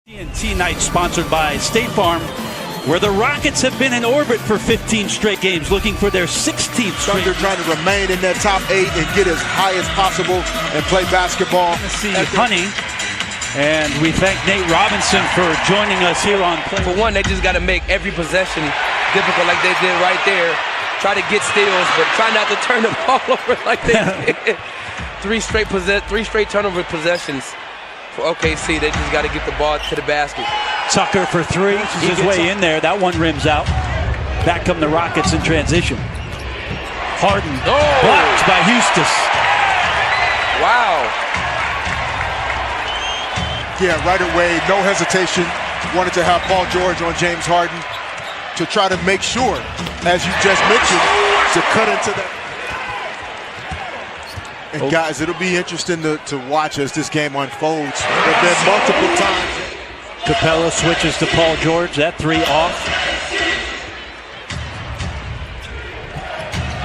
TNT night sponsored by State Farm, where the Rockets have been in orbit for 15 straight games, looking for their 16th straight. Thunder trying to remain in that top 8 and get as high as possible and play basketball. See Honey, and we thank Nate Robinson for joining us here on Play. For one, they just got to make every possession difficult like they did right there. Try to get steals, but try not to turn the ball over like they did. Three straight turnover possessions. For OKC, they just got to get the ball to the basket. Tucker for three, his way in there. That one rims out. Back come the Rockets in transition. Harden blocked by Eustace. Wow. Yeah, right away, no hesitation. Wanted to have Paul George on James Harden to try to make sure, as you just mentioned, to cut into that. And guys, it'll be interesting to watch as this game unfolds. There have been multiple times. Capella switches to Paul George. That three off.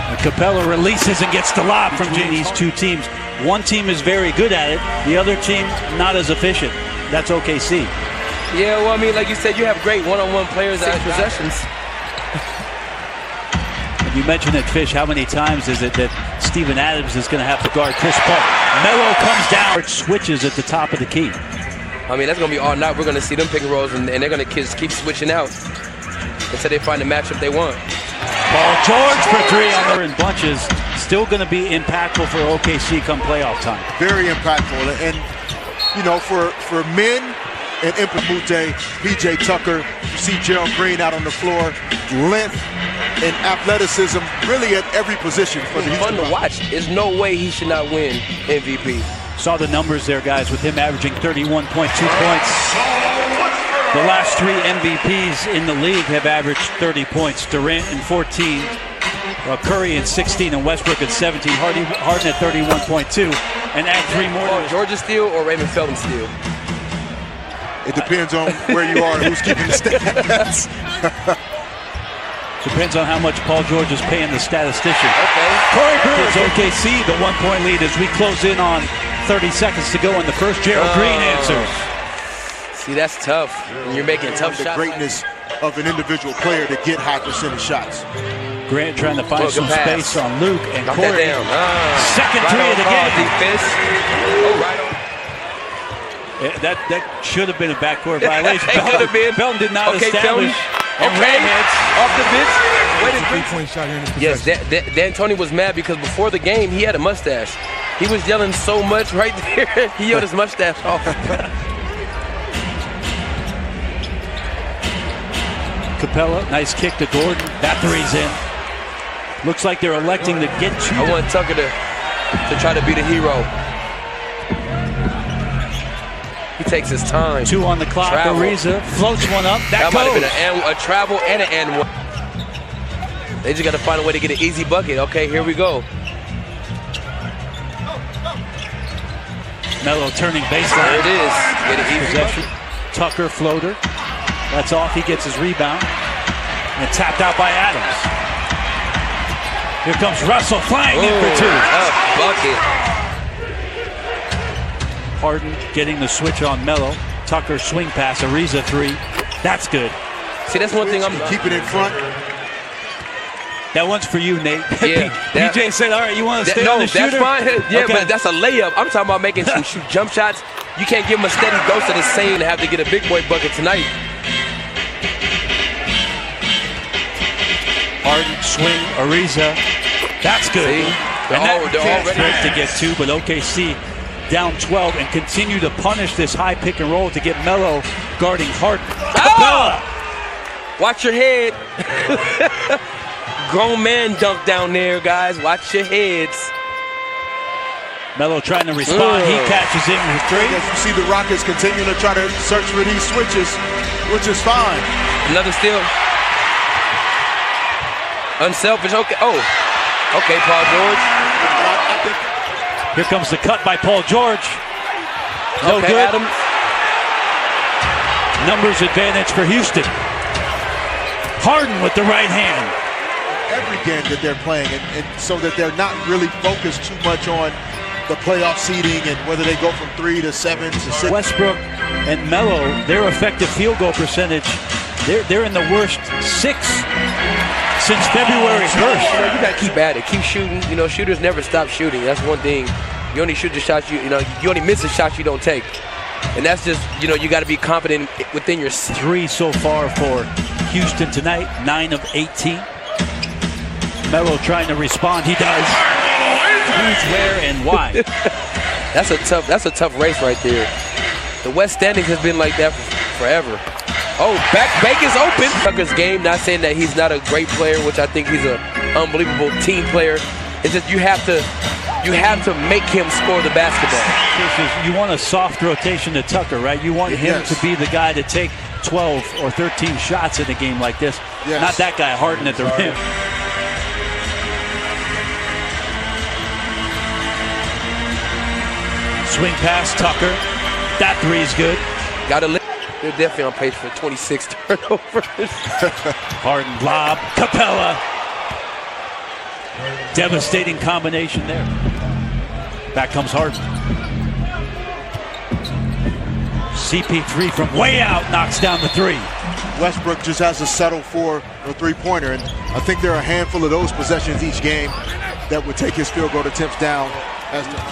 And Capella releases and gets the lob from these two teams. One team is very good at it. The other team not as efficient. That's OKC. Yeah, well, I mean, like you said, you have great one-on-one players at possessions. You mentioned it, Fish. How many times is it that Steven Adams is going to have to guard Chris Paul? Melo comes down, switches at the top of the key. I mean, that's going to be all night. We're going to see them pick and rolls, and they're going to keep switching out until they find the matchup they want. Paul George for three on there in bunches. Still going to be impactful for OKC come playoff time. Very impactful. And, you know, for men and Impamute, PJ Tucker, you see Gerald Green out on the floor, length and athleticism really at every position for the Houston Fun to watch. There's no way he should not win MVP. Saw the numbers there, guys, with him averaging 31.2 points. The last three MVPs in the league have averaged 30 points. Durant in 14, Curry in 16, and Westbrook at 17. Harden at 31.2, and add three more. Georgia steal or Raymond Felton steal? It depends on where you are and who's keeping the stats. Depends on how much Paul George is paying the statistician. Okay. Corey Brewer gives OKC the 1-point lead as we close in on 30 seconds to go in the first. Gerald Green answers. See, that's tough. And you're making tough shots. The greatness of an individual player to get high percentage shots. Grant trying to find some space on Luke and Knock Corey. That down. Second three of the game. Defense. Oh, right on. That should have been a backcourt violation. Felton did not establish. Okay, off the bench. Wait a Three-point shot here in this possession. Yes, D'Antoni was mad because before the game he had a mustache. He was yelling so much right there. He yelled his mustache off. Capella, nice kick to Gordon. That three's in. Looks like they're electing to get to. I want Tucker to try to be the hero. He takes his time. Two on the clock. Ariza floats one up. That might have goes. been a travel and an and one. They just got to find a way to get an easy bucket. Okay, here we go. Melo turning baseline. There it is. Get an easy possession. bucket. Tucker floater. That's off. He gets his rebound. And tapped out by Adams. Here comes Russell flying in for two. Bucket. Harden getting the switch on Melo. Tucker swing pass. Ariza three. That's good. See, that's one thing I'm keeping it in front. That one's for you, Nate. Yeah. PJ said, all right, you want to stay on the shooter? No, that's fine. Yeah, okay. But that's a layup. I'm talking about making some jump shots. You can't give him a steady dose of the same and have to get a big boy bucket tonight. Harden, swing, Ariza. That's good. See? And they're already to get two, but OKC down 12 and continue to punish this high pick and roll to get Melo guarding Harden. Oh! Watch your head. Grown man dunk down there, guys. Watch your heads. Melo trying to respond. He catches in with three. As you see the Rockets continue to try to search for these switches, which is fine. Another steal. Unselfish. Okay. Oh. Okay, Paul George. Here comes the cut by Paul George. No okay, good. Adams. Numbers advantage for Houston. Harden with the right hand. Every game that they're playing, and so that they're not really focused too much on the playoff seeding and whether they go from 3 to 7 to 6. Westbrook and Melo, their effective field goal percentage, they're in the worst 6 since February 1st. You got to keep at it. Keep shooting. You know, shooters never stop shooting. That's one thing. You only shoot the shots you only miss the shots you don't take. And that's just, you got to be confident within your 3 so far for Houston tonight, 9 of 18. Melo trying to respond. He does. Who's where and why? That's a tough race right there. The West standings has been like that forever. Oh, Bacon's open. Tucker's game, not saying that he's not a great player, which I think he's an unbelievable team player. It's just you have to make him score the basketball. You want a soft rotation to Tucker, right? You want him to be the guy to take 12 or 13 shots in a game like this. Yes. Not that guy Harden at the rim. Swing pass, Tucker. That three's good. Got to lift. They're definitely on pace for 26 turnovers. Harden lob, Capella. Devastating combination there. Back comes Harden. CP3 from way out knocks down the 3. Westbrook just has to settle for a three-pointer, and I think there are a handful of those possessions each game that would take his field goal attempts down.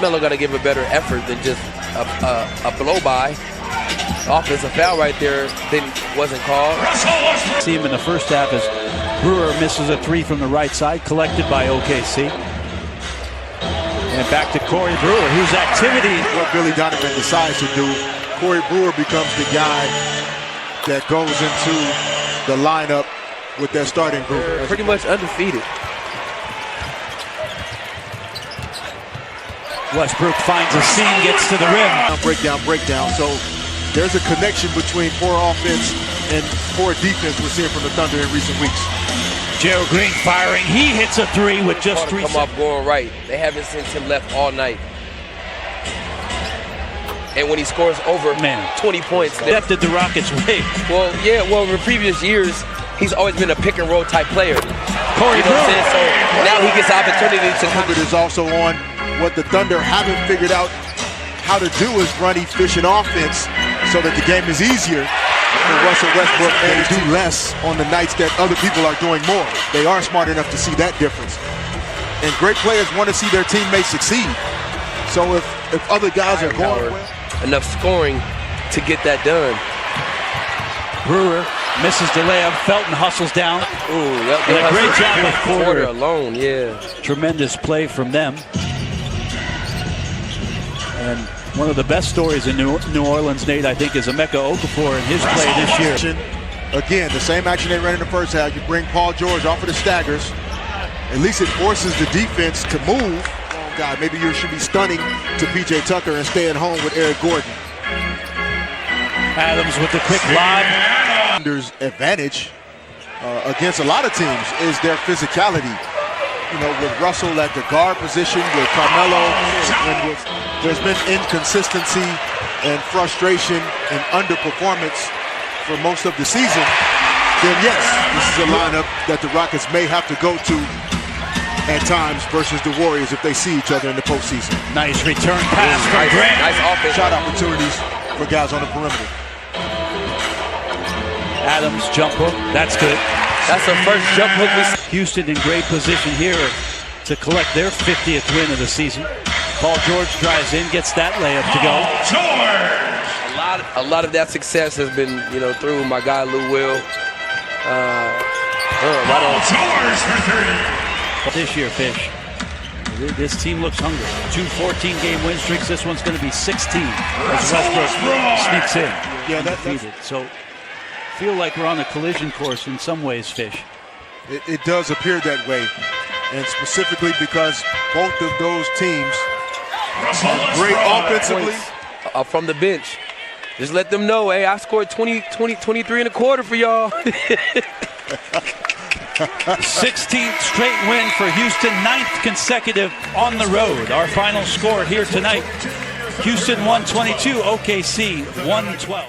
Melo got to give a better effort than just a blow-by. Offensive foul right there wasn't called. See him in the first half as Brewer misses a 3 from the right side, collected by OKC. And back to Corey Brewer, whose activity. What Billy Donovan decides to do, Corey Brewer becomes the guy that goes into the lineup with their starting group. Pretty much undefeated. Westbrook finds a seam, gets to the rim. Breakdown. So there's a connection between poor offense and poor defense we're seeing from the Thunder in recent weeks. Gerald Green firing. He hits a 3 with just 3 seconds. Come up going right. They haven't seen him left all night. And when he scores over 20 points. That did the Rockets win. Well, yeah, in the previous years, he's always been a pick-and-roll type player. Corey Brewer. So now he gets the opportunity to come. It is also on what the Thunder haven't figured out how to do is run efficient offense so that the game is easier for Russell Westbrook and do less on the nights that other people are doing more. They are smart enough to see that difference. And great players want to see their teammates succeed. So if other guys are going well, enough scoring to get that done. Brewer misses the layup. Felton hustles down. Ooh, a great job of quarter alone, yeah. Tremendous play from them. And one of the best stories in New Orleans, Nate, I think, is Emeka Okafor and his play this year. Again, the same action they ran in the first half. You bring Paul George off of the staggers. At least it forces the defense to move. Oh, God, maybe you should be stunning to P.J. Tucker and stay at home with Eric Gordon. Adams with the quick lob. Thunder's advantage against a lot of teams is their physicality. With Russell at the guard position, with Carmelo, and there's been inconsistency and frustration and underperformance for most of the season, then yes, this is a lineup that the Rockets may have to go to at times versus the Warriors if they see each other in the postseason. Nice return pass from Grant. Nice offense. Shot opportunities for guys on the perimeter. Adams jump hook. That's good. That's the first jump hook we see. Houston in great position here to collect their 50th win of the season. Paul George drives in, gets that layup to go. A lot of that success has been, through my guy Lou Will. Right on. This year, Fish. This team looks hungry. 2 14-game win streaks. This one's going to be 16 as Westbrook sneaks in. Yeah, that's... So feel like we're on a collision course in some ways, Fish. It does appear that way, and specifically because both of those teams are great offensively. From the bench. Just let them know, hey, I scored 23 and a quarter for y'all. 16th straight win for Houston, 9th consecutive on the road. Our final score here tonight, Houston 122, OKC 112.